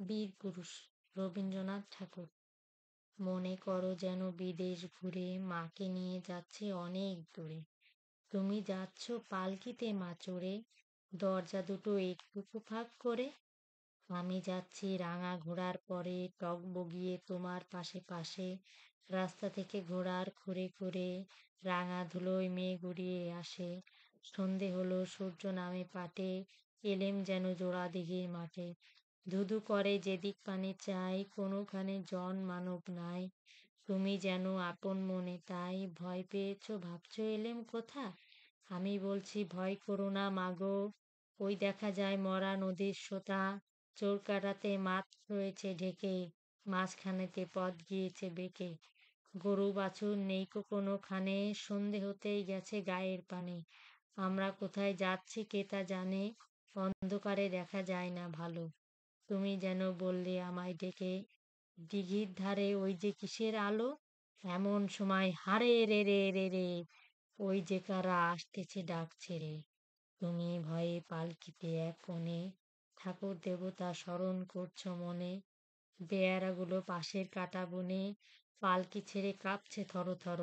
বীর পুরুষ রবীন্দ্রনাথ ঠাকুর। মনে করো যেন বিদেশ ঘুরে মাকে নিয়ে যাচ্ছে অনেক দূরে। তুমি যাচ্ছ পালকিতে মা চড়ে, দরজা দুটো একটুকু ফাঁক করে। আমি যাচ্ছি রাঙা ঘোড়ার পরে, টক বগিয়ে তোমার পাশে পাশে। রাস্তা থেকে ঘোড়ার খুঁড়ে খুঁড়ে রাঙা ধুলোয় মেঘ উড়িয়ে আসে। সন্ধে হলো সূর্য নামে পাটে, এলেম যেন জোড়া দিঘির মাঠে। ধুধু করে যেদিক পানে চাই, কোনোখানে জন মানব নাই। তুমি যেন আপন মনে তাই, ভয় পেয়েছো ভাবছো এলেম কোথা। আমি বলছি ভয় করো না মাগো, ওই দেখা যায় মরা নদীর সোতা। চোরকাটাতে মাছ রয়েছে ঢেকে, মাঝখানেতে পথ গিয়েছে বেঁকে। গরু বাছুর নেইকো কোনোখানে, সন্ধে হতেই গেছে গায়ের পানে। আমরা কোথায় যাচ্ছি কে তা জানে, অন্ধকারে দেখা যায় না ভালো। তুমি যেন বললে আমায় ডেকে, দিঘির ধারে ওই যে কিসের আলো। এমন সময় হারে রে রে রে রে, ওই যে কারা আসতেছে ডাক ছেড়ে। তুমি ভয়ে পালকিতে এক কোণে, ঠাকুর দেবতা স্মরণ করছো মনে। বেয়ারাগুলো পাশের কাটা বনে, পালকি ছেড়ে কাঁপছে থর থর।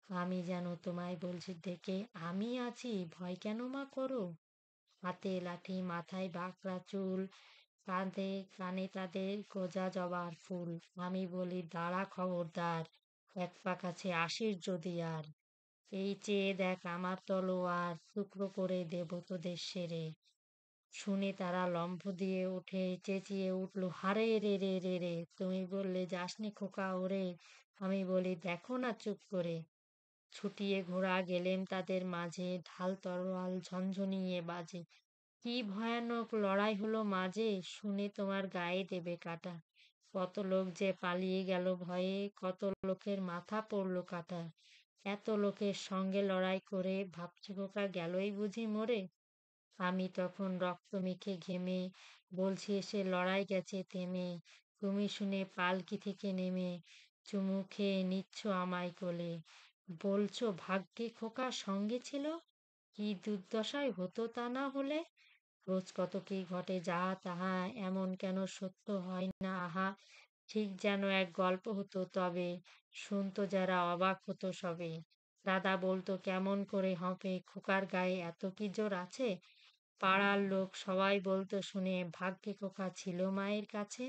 আমি যেন তোমায় বলছি ডেকে, আমি আছি ভয় কেন মা করো। হাতে লাঠি মাথায় বাঁকড়া চুল, কাঁধে কানে তাদের গোজা জবার ফুল। আমি বলি দাঁড়া খবরদার, এক পা কাছে আসিস যদি আর। এই চেয়ে দেখ আমার তলোয়ার, টুকরো করে দেব তোদের সেরে। শুনে তারা লম্ফ দিয়ে উঠে চেঁচিয়ে উঠল হারে রে রে রে রে। তুমি বললে যাসনি খোকা ওরে, আমি বলি দেখো না চুপ করে। ছুটিয়ে ঘোড়া গেলেম তাদের মাঝে, ঢাল তরোয়াল ঝনঝনিয়ে বাজে। কি ভয়ানক লড়াই হলো মাঝে, শুনে তোমার গায়ে দেবে কাটা। কত লোক যে পালিয়ে গেল ভয়ে, কত লোকের মাথা পড়লো কাটা। এত লোকের সঙ্গে লড়াই করে ভাবছি খোকা গেলই বুঝি মরে। আমি তখন রক্ত মেখে ঘেমে বলছি এসে লড়াই গেছে থেমে। তুমি শুনে পালকি থেকে নেমে চুমু খেয়ে নিচ্ছ আমায় কোলে। বলছো ভাগ্যে খোকা সঙ্গে ছিল, কি দুর্দশায় হতো তা না হলে। রোজ কত কি ঘটে যাহা তাহা, এমন কেন সত্য হয় না আহা। ঠিক যেন এক গল্প হতো তবে, শুনতো যারা অবাক হতো সবে। দাদা বলতো কেমন করে হবে, খোকার গায়ে এত কি জোর আছে। পাড়ার লোক সবাই বলতো শুনে, ভাগ্যে খোকা ছিল মায়ের কাছে।